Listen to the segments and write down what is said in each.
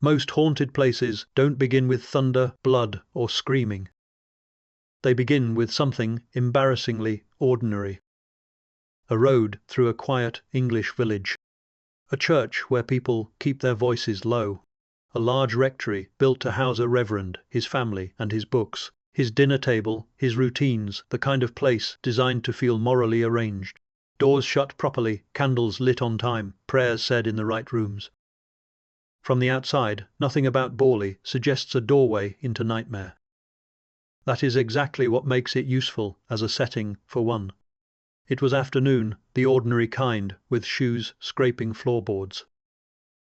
Most haunted places don't begin with thunder, blood, or screaming. They begin with something embarrassingly ordinary. A road through a quiet English village. A church where people keep their voices low. A large rectory built to house a reverend, his family, and his books. His dinner table, his routines, the kind of place designed to feel morally arranged. Doors shut properly, candles lit on time, prayers said in the right rooms. From the outside, nothing about Borley suggests a doorway into nightmare. That is exactly what makes it useful as a setting for one. It was afternoon, the ordinary kind, with shoes scraping floorboards.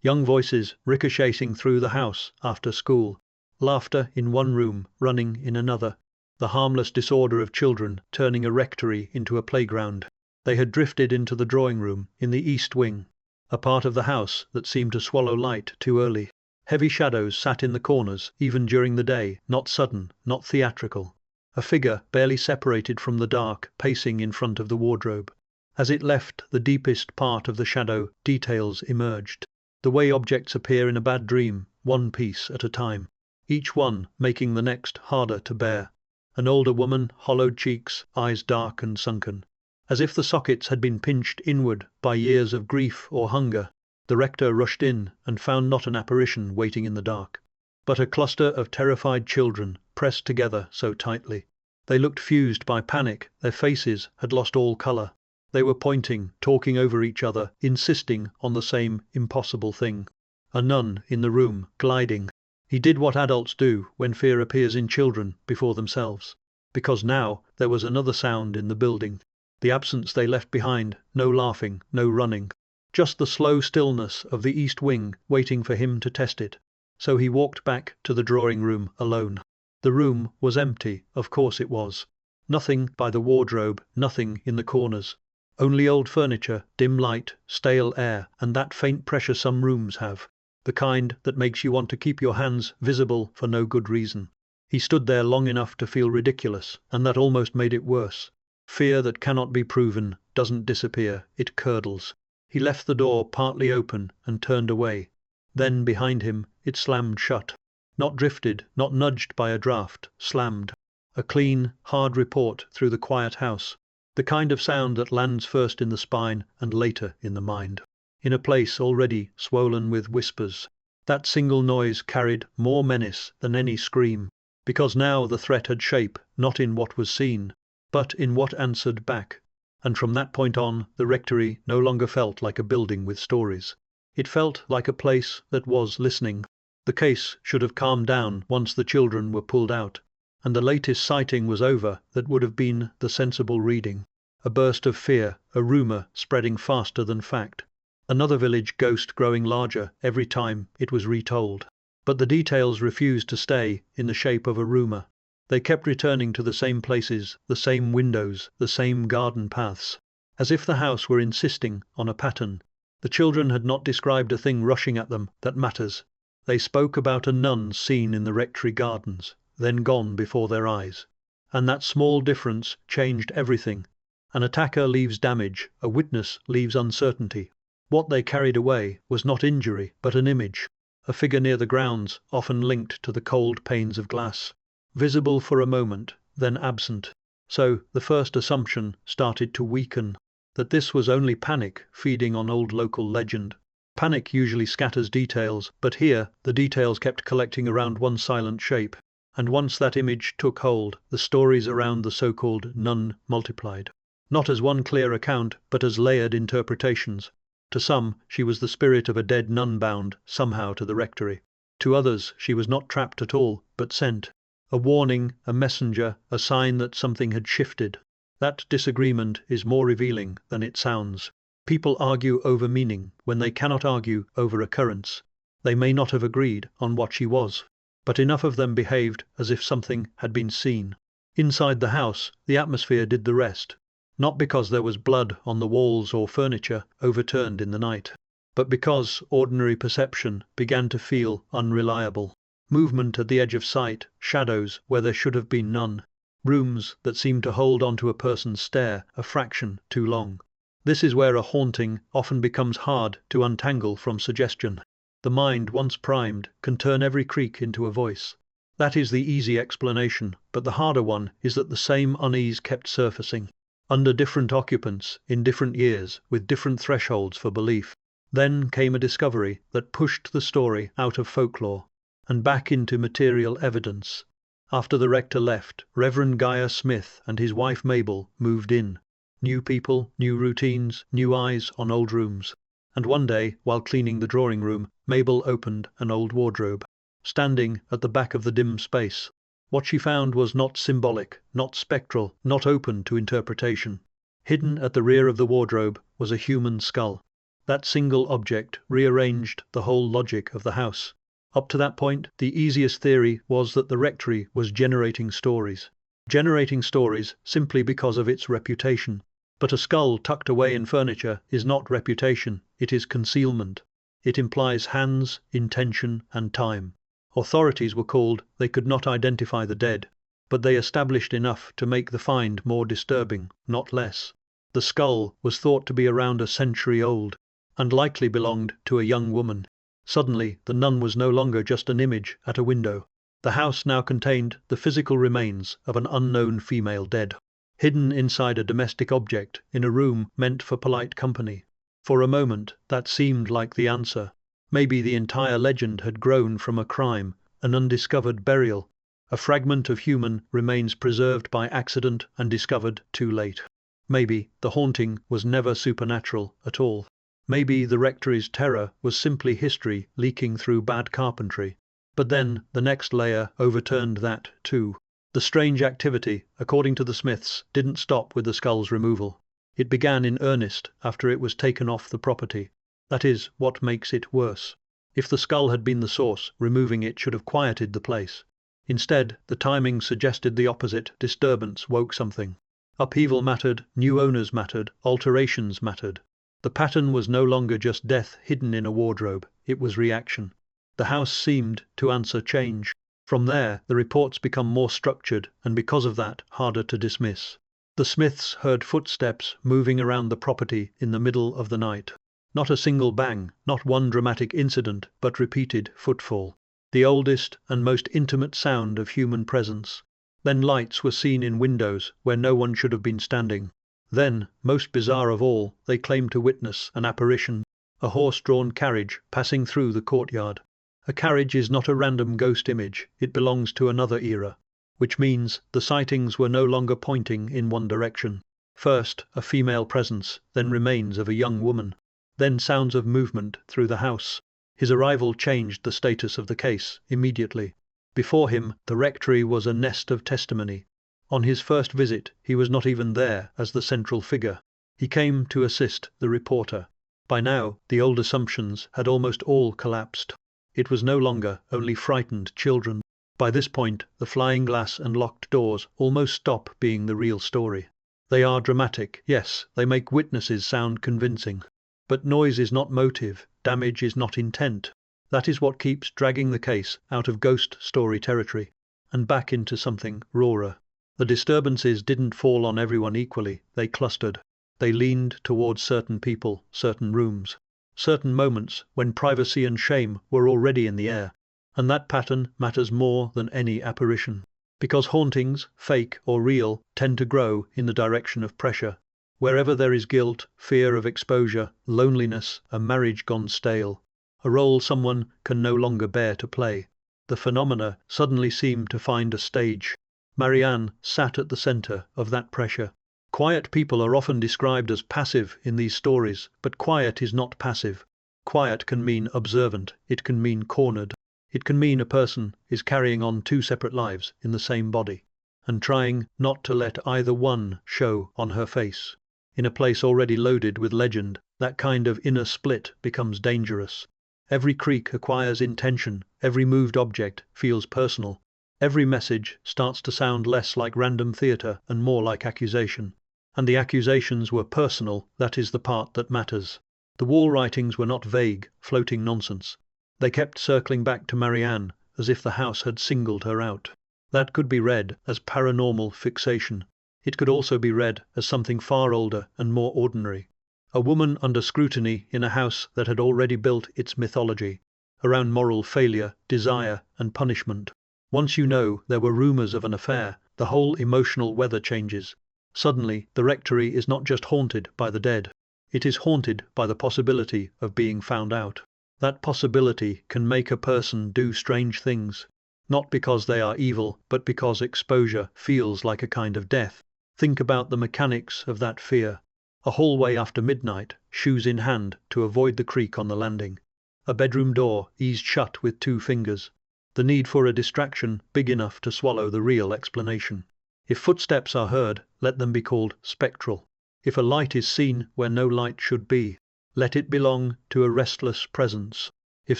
Young voices ricocheting through the house after school. Laughter in one room, running in another. The harmless disorder of children turning a rectory into a playground. They had drifted into the drawing room in the east wing, a part of the house that seemed to swallow light too early. Heavy shadows sat in the corners, even during the day, not sudden, not theatrical. A figure barely separated from the dark, pacing in front of the wardrobe. As it left the deepest part of the shadow, details emerged. The way objects appear in a bad dream, one piece at a time. Each one making the next harder to bear. An older woman, hollowed cheeks, eyes dark and sunken. As if the sockets had been pinched inward by years of grief or hunger. The rector rushed in and found not an apparition waiting in the dark, but a cluster of terrified children pressed together so tightly. They looked fused by panic, their faces had lost all colour. They were pointing, talking over each other, insisting on the same impossible thing. A nun in the room, gliding. He did what adults do when fear appears in children before themselves. Because now there was another sound in the building. The absence they left behind, no laughing, no running. Just the slow stillness of the east wing waiting for him to test it. So he walked back to the drawing room alone. The room was empty, of course it was. Nothing by the wardrobe, nothing in the corners. Only old furniture, dim light, stale air, and that faint pressure some rooms have. The kind that makes you want to keep your hands visible for no good reason. He stood there long enough to feel ridiculous, and that almost made it worse. Fear that cannot be proven doesn't disappear, it curdles. He left the door partly open and turned away. Then, behind him, it slammed shut. Not drifted, not nudged by a draught, slammed. A clean, hard report through the quiet house. The kind of sound that lands first in the spine and later in the mind. In a place already swollen with whispers. That single noise carried more menace than any scream, because now the threat had shape not in what was seen, but in what answered back. And from that point on, the rectory no longer felt like a building with stories. It felt like a place that was listening. The case should have calmed down once the children were pulled out, and the latest sighting was over that would have been the sensible reading. A burst of fear, a rumour spreading faster than fact. Another village ghost growing larger every time it was retold. But the details refused to stay in the shape of a rumour. They kept returning to the same places, the same windows, the same garden paths. As if the house were insisting on a pattern. The children had not described a thing rushing at them that matters. They spoke about a nun seen in the rectory gardens, then gone before their eyes. And that small difference changed everything. An attacker leaves damage, a witness leaves uncertainty. What they carried away was not injury, but an image. A figure near the grounds, often linked to the cold panes of glass. Visible for a moment, then absent. So the first assumption started to weaken. That this was only panic feeding on old local legend. Panic usually scatters details, but here the details kept collecting around one silent shape. And once that image took hold, the stories around the so-called nun multiplied. Not as one clear account, but as layered interpretations. To some, she was the spirit of a dead nun bound, somehow, to the rectory. To others, she was not trapped at all, but sent. A warning, a messenger, a sign that something had shifted. That disagreement is more revealing than it sounds. People argue over meaning when they cannot argue over occurrence. They may not have agreed on what she was, but enough of them behaved as if something had been seen. Inside the house, the atmosphere did the rest. Not because there was blood on the walls or furniture overturned in the night, but because ordinary perception began to feel unreliable. Movement at the edge of sight, shadows where there should have been none. Rooms that seemed to hold onto a person's stare a fraction too long. This is where a haunting often becomes hard to untangle from suggestion. The mind, once primed, can turn every creak into a voice. That is the easy explanation, but the harder one is that the same unease kept surfacing, under different occupants, in different years, with different thresholds for belief. Then came a discovery that pushed the story out of folklore and back into material evidence. After the rector left, Reverend Geyer Smith and his wife Mabel moved in. New people, new routines, new eyes on old rooms. And one day, while cleaning the drawing room, Mabel opened an old wardrobe, standing at the back of the dim space. What she found was not symbolic, not spectral, not open to interpretation. Hidden at the rear of the wardrobe was a human skull. That single object rearranged the whole logic of the house. Up to that point, the easiest theory was that the rectory was generating stories. Generating stories simply because of its reputation. But a skull tucked away in furniture is not reputation, it is concealment. It implies hands, intention, and time. Authorities were called, they could not identify the dead, but they established enough to make the find more disturbing, not less. The skull was thought to be around a century old, and likely belonged to a young woman. Suddenly, the nun was no longer just an image at a window. The house now contained the physical remains of an unknown female dead, hidden inside a domestic object in a room meant for polite company. For a moment, that seemed like the answer. Maybe the entire legend had grown from a crime, an undiscovered burial, a fragment of human remains preserved by accident and discovered too late. Maybe the haunting was never supernatural at all. Maybe the rectory's terror was simply history leaking through bad carpentry. But then the next layer overturned that too. The strange activity, according to the Smiths, didn't stop with the skull's removal. It began in earnest after it was taken off the property. That is what makes it worse. If the skull had been the source, removing it should have quieted the place. Instead, the timing suggested the opposite. Disturbance woke something. Upheaval mattered, new owners mattered, alterations mattered. The pattern was no longer just death hidden in a wardrobe, it was reaction. The house seemed to answer change. From there, the reports become more structured and because of that, harder to dismiss. The Smiths heard footsteps moving around the property in the middle of the night. Not a single bang, not one dramatic incident, but repeated footfall. The oldest and most intimate sound of human presence. Then lights were seen in windows where no one should have been standing. Then, most bizarre of all, they claimed to witness an apparition, a horse-drawn carriage passing through the courtyard. A carriage is not a random ghost image, it belongs to another era, which means the sightings were no longer pointing in one direction. First, a female presence, then remains of a young woman. Then sounds of movement through the house. His arrival changed the status of the case immediately. Before him, the rectory was a nest of testimony. On his first visit, he was not even there as the central figure. He came to assist the reporter. By now, the old assumptions had almost all collapsed. It was no longer only frightened children. By this point, the flying glass and locked doors almost stop being the real story. They are dramatic, yes, they make witnesses sound convincing. But noise is not motive, damage is not intent. That is what keeps dragging the case out of ghost story territory and back into something rawer. The disturbances didn't fall on everyone equally, they clustered. They leaned towards certain people, certain rooms, certain moments when privacy and shame were already in the air. And that pattern matters more than any apparition. Because hauntings, fake or real, tend to grow in the direction of pressure. Wherever there is guilt, fear of exposure, loneliness, a marriage gone stale, a role someone can no longer bear to play, the phenomena suddenly seem to find a stage. Marianne sat at the center of that pressure. Quiet people are often described as passive in these stories, but quiet is not passive. Quiet can mean observant, it can mean cornered. It can mean a person is carrying on two separate lives in the same body, and trying not to let either one show on her face. In a place already loaded with legend, that kind of inner split becomes dangerous. Every creak acquires intention, every moved object feels personal. Every message starts to sound less like random theatre and more like accusation. And the accusations were personal, that is the part that matters. The wall writings were not vague, floating nonsense. They kept circling back to Marianne, as if the house had singled her out. That could be read as paranormal fixation. It could also be read as something far older and more ordinary. A woman under scrutiny in a house that had already built its mythology. around moral failure, desire, and punishment. Once you know there were rumors of an affair, the whole emotional weather changes. Suddenly, the rectory is not just haunted by the dead. It is haunted by the possibility of being found out. That possibility can make a person do strange things, not because they are evil, but because exposure feels like a kind of death. Think about the mechanics of that fear. A hallway after midnight, shoes in hand to avoid the creak on the landing. A bedroom door eased shut with 2 fingers. The need for a distraction big enough to swallow the real explanation. If footsteps are heard, let them be called spectral. If a light is seen where no light should be, let it belong to a restless presence. If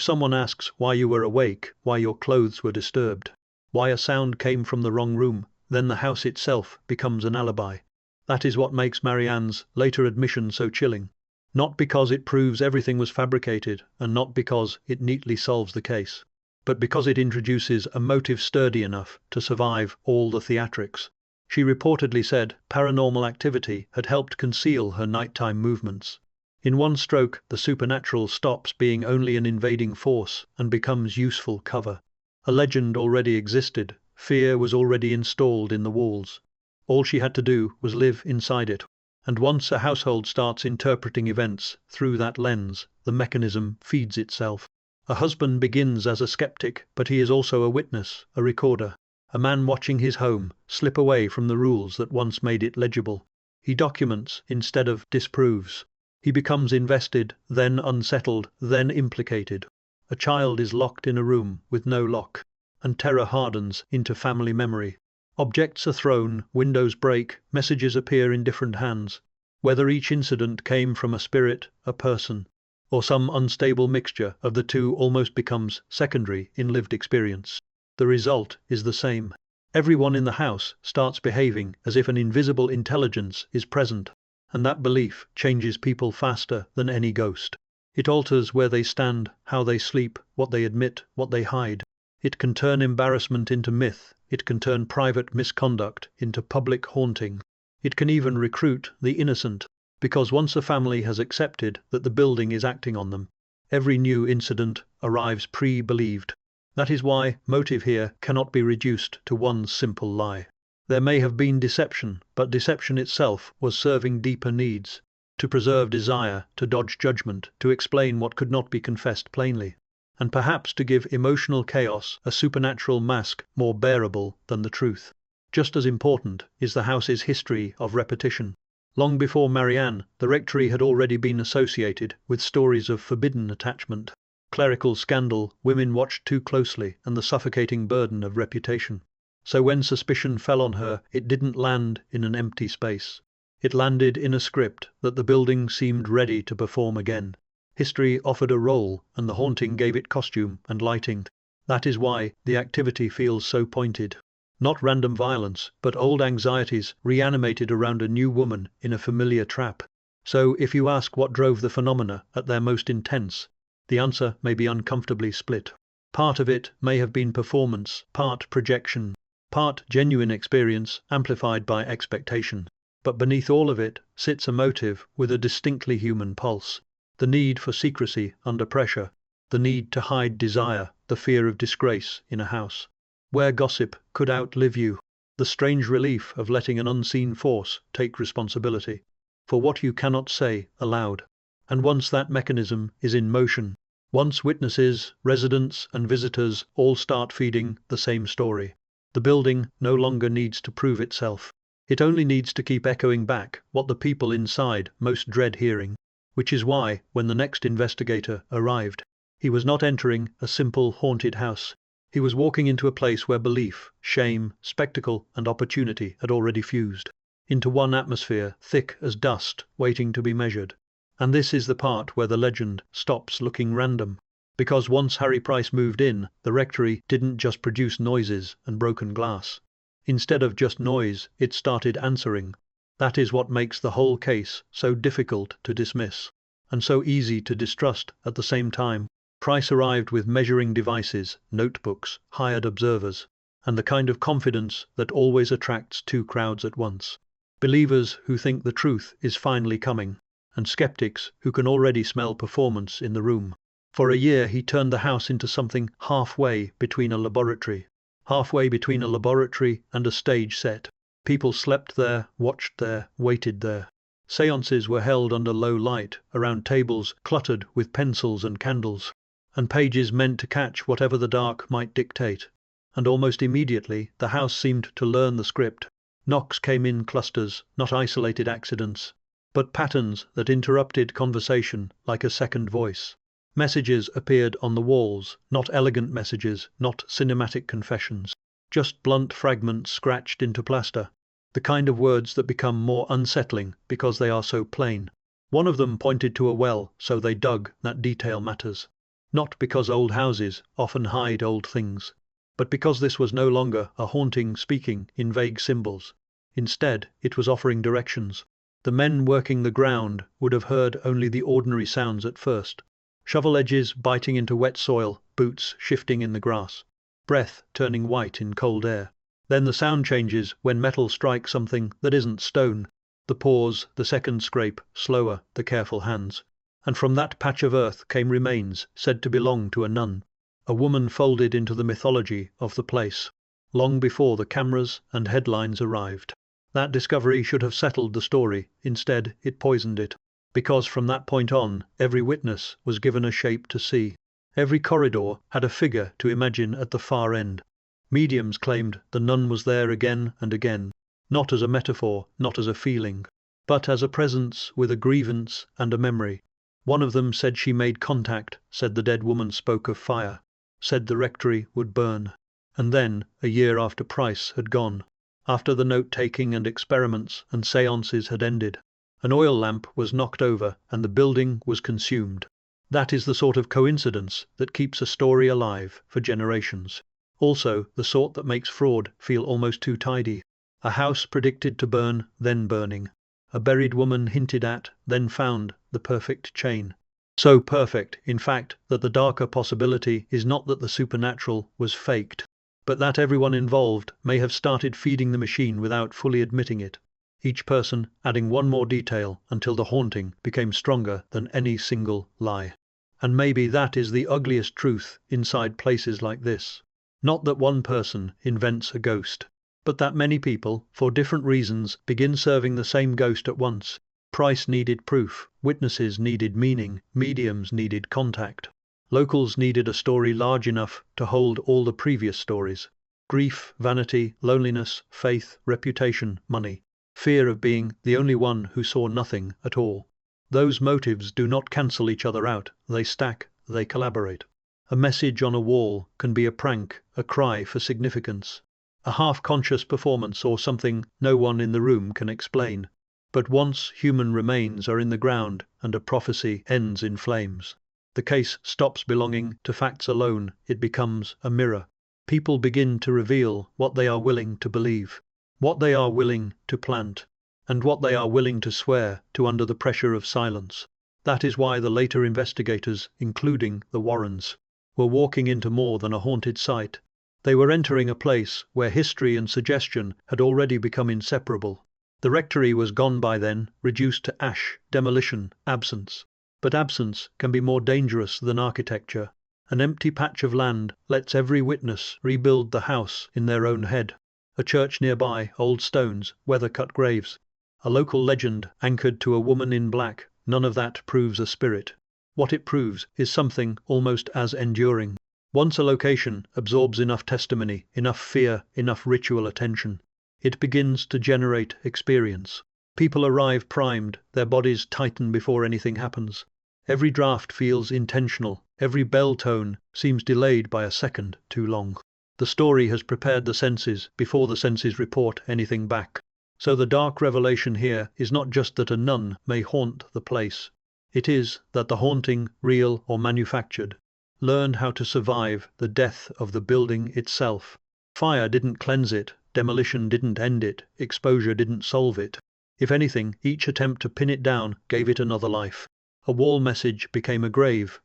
someone asks why you were awake, why your clothes were disturbed, why a sound came from the wrong room, then the house itself becomes an alibi. That is what makes Marianne's later admission so chilling. Not because it proves everything was fabricated, and not because it neatly solves the case, but because it introduces a motive sturdy enough to survive all the theatrics. She reportedly said paranormal activity had helped conceal her nighttime movements. In one stroke, the supernatural stops being only an invading force and becomes useful cover. A legend already existed, fear was already installed in the walls. All she had to do was live inside it. And once a household starts interpreting events through that lens, the mechanism feeds itself. A husband begins as a skeptic, but he is also a witness, a recorder. A man watching his home slip away from the rules that once made it legible. He documents instead of disproves. He becomes invested, then unsettled, then implicated. A child is locked in a room with no lock, and terror hardens into family memory. Objects are thrown, windows break, messages appear in different hands. Whether each incident came from a spirit, a person, or some unstable mixture of the two almost becomes secondary in lived experience. The result is the same. Everyone in the house starts behaving as if an invisible intelligence is present, and that belief changes people faster than any ghost. It alters where they stand, how they sleep, what they admit, what they hide. It can turn embarrassment into myth. It can turn private misconduct into public haunting. It can even recruit the innocent, because once a family has accepted that the building is acting on them, every new incident arrives pre-believed. That is why motive here cannot be reduced to one simple lie. There may have been deception, but deception itself was serving deeper needs, to preserve desire, to dodge judgment, to explain what could not be confessed plainly, and perhaps to give emotional chaos a supernatural mask more bearable than the truth. Just as important is the house's history of repetition. Long before Marianne, the rectory had already been associated with stories of forbidden attachment, clerical scandal, women watched too closely, and the suffocating burden of reputation. So when suspicion fell on her, it didn't land in an empty space. It landed in a script that the building seemed ready to perform again. History offered a role, and the haunting gave it costume and lighting. That is why the activity feels so pointed. Not random violence, but old anxieties reanimated around a new woman in a familiar trap. So if you ask what drove the phenomena at their most intense, the answer may be uncomfortably split. Part of it may have been performance, part projection, part genuine experience amplified by expectation. But beneath all of it sits a motive with a distinctly human pulse. The need for secrecy under pressure, the need to hide desire, the fear of disgrace in a house where gossip could outlive you, the strange relief of letting an unseen force take responsibility for what you cannot say aloud. And once that mechanism is in motion, once witnesses, residents, and visitors all start feeding the same story, the building no longer needs to prove itself. It only needs to keep echoing back what the people inside most dread hearing. Which is why, when the next investigator arrived, he was not entering a simple haunted house. He was walking into a place where belief, shame, spectacle, and opportunity had already fused into one atmosphere thick as dust waiting to be measured. And this is the part where the legend stops looking random. Because once Harry Price moved in, the rectory didn't just produce noises and broken glass. Instead of just noise, it started answering. That is what makes the whole case so difficult to dismiss, and so easy to distrust at the same time. Price arrived with measuring devices, notebooks, hired observers, and the kind of confidence that always attracts 2 crowds at once. Believers who think the truth is finally coming, and skeptics who can already smell performance in the room. For a year he turned the house into something halfway between a laboratory. Halfway between a laboratory and a stage set. People slept there, watched there, waited there. Seances were held under low light, around tables cluttered with pencils and candles, and pages meant to catch whatever the dark might dictate. And almost immediately the house seemed to learn the script. Knocks came in clusters, not isolated accidents, but patterns that interrupted conversation like a second voice. Messages appeared on the walls, not elegant messages, not cinematic confessions, just blunt fragments scratched into plaster, the kind of words that become more unsettling because they are so plain. One of them pointed to a well, so they dug. That detail matters. Not because old houses often hide old things, but because this was no longer a haunting speaking in vague symbols. Instead, it was offering directions. The men working the ground would have heard only the ordinary sounds at first. Shovel edges biting into wet soil, boots shifting in the grass, breath turning white in cold air. Then the sound changes when metal strikes something that isn't stone. The pause, the second scrape, slower, the careful hands. And from that patch of earth came remains said to belong to a nun. A woman folded into the mythology of the place, long before the cameras and headlines arrived. That discovery should have settled the story. Instead, it poisoned it. Because from that point on, every witness was given a shape to see. Every corridor had a figure to imagine at the far end. Mediums claimed the nun was there again and again, not as a metaphor, not as a feeling, but as a presence with a grievance and a memory. One of them said she made contact, said the dead woman spoke of fire, said the rectory would burn. And then, a year after Price had gone, after the note-taking and experiments and seances had ended, an oil lamp was knocked over and the building was consumed. That is the sort of coincidence that keeps a story alive for generations. Also, the sort that makes fraud feel almost too tidy. A house predicted to burn, then burning. A buried woman hinted at, then found, the perfect chain. So perfect, in fact, that the darker possibility is not that the supernatural was faked, but that everyone involved may have started feeding the machine without fully admitting it. Each person adding one more detail until the haunting became stronger than any single lie. And maybe that is the ugliest truth inside places like this. Not that one person invents a ghost, but that many people, for different reasons, begin serving the same ghost at once. Price needed proof, witnesses needed meaning, mediums needed contact. Locals needed a story large enough to hold all the previous stories. Grief, vanity, loneliness, faith, reputation, money. Fear of being the only one who saw nothing at all. Those motives do not cancel each other out, they stack, they collaborate. A message on a wall can be a prank, a cry for significance, a half-conscious performance or something no one in the room can explain. But once human remains are in the ground and a prophecy ends in flames, the case stops belonging to facts alone, it becomes a mirror. People begin to reveal what they are willing to believe, what they are willing to plant, and what they are willing to swear to under the pressure of silence. That is why the later investigators, including the Warrens, were walking into more than a haunted site. They were entering a place where history and suggestion had already become inseparable. The rectory was gone by then, reduced to ash, demolition, absence. But absence can be more dangerous than architecture. An empty patch of land lets every witness rebuild the house in their own head. A church nearby, old stones, weather-cut graves. A local legend anchored to a woman in black. None of that proves a spirit. What it proves is something almost as enduring. Once a location absorbs enough testimony, enough fear, enough ritual attention, it begins to generate experience. People arrive primed, their bodies tighten before anything happens. Every draft feels intentional, every bell tone seems delayed by a second too long. The story has prepared the senses before the senses report anything back. So the dark revelation here is not just that a nun may haunt the place. It is that the haunting, real or manufactured, learned how to survive the death of the building itself. Fire didn't cleanse it, demolition didn't end it, exposure didn't solve it. If anything, each attempt to pin it down gave it another life. A wall message became a grave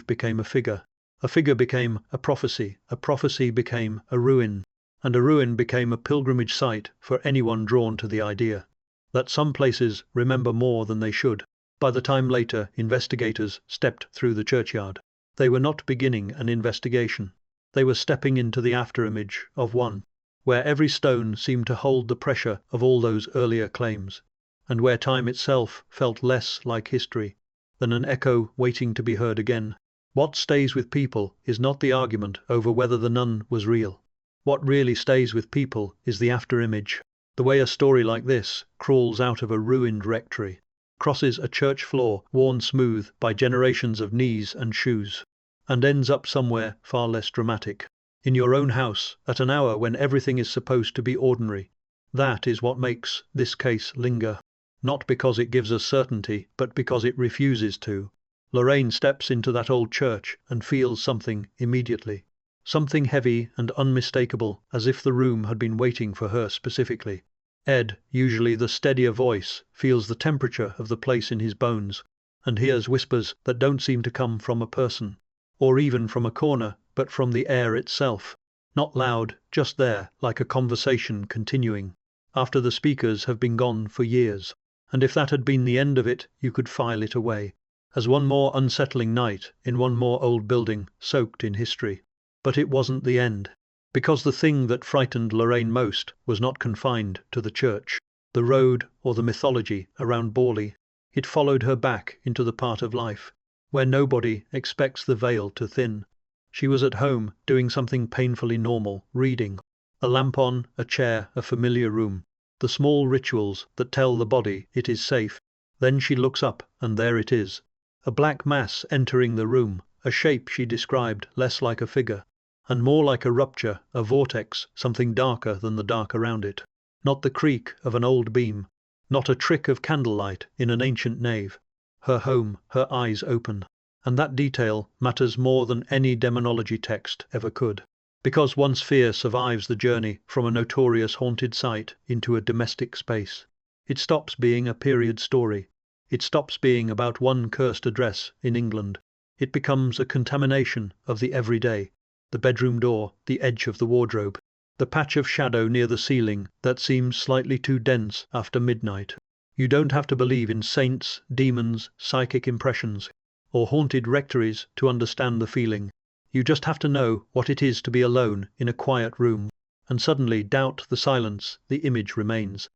became a figure became a prophecy became a ruin, and a ruin became a pilgrimage site for anyone drawn to the idea that some places remember more than they should. By the time later investigators stepped through the churchyard, They were not beginning an investigation. They were stepping into the afterimage of one, where every stone seemed to hold the pressure of all those earlier claims, and where time itself felt less like history than an echo waiting to be heard again. What stays with people is not the argument over whether the nun was real. What really stays with people is the afterimage, the way a story like this crawls out of a ruined rectory, crosses a church floor worn smooth by generations of knees and shoes, and ends up somewhere far less dramatic, in your own house at an hour when everything is supposed to be ordinary. That is what makes this case linger, not because it gives us certainty, but because it refuses to. Lorraine steps into that old church and feels something immediately, something heavy and unmistakable, as if the room had been waiting for her specifically. Ed, usually the steadier voice, feels the temperature of the place in his bones, and hears whispers that don't seem to come from a person, or even from a corner, but from the air itself. Not loud, just there, like a conversation continuing, after the speakers have been gone for years. And if that had been the end of it, you could file it away, as one more unsettling night in one more old building soaked in history. But it wasn't the end, because the thing that frightened Lorraine most was not confined to the church, the road, or the mythology around Borley. It followed her back into the part of life where nobody expects the veil to thin. She was at home, doing something painfully normal, reading. A lamp on, a chair, a familiar room. The small rituals that tell the body it is safe. Then she looks up, and there it is. A black mass entering the room, a shape she described less like a figure, and more like a rupture, a vortex, something darker than the dark around it. Not the creak of an old beam, not a trick of candlelight in an ancient nave. Her home, her eyes open. And that detail matters more than any demonology text ever could, because once fear survives the journey from a notorious haunted site into a domestic space, it stops being a period story. It stops being about one cursed address in England. It becomes a contamination of the everyday, the bedroom door, the edge of the wardrobe, the patch of shadow near the ceiling that seems slightly too dense after midnight. You don't have to believe in saints, demons, psychic impressions, or haunted rectories to understand the feeling. You just have to know what it is to be alone in a quiet room, and suddenly doubt the silence the image remains.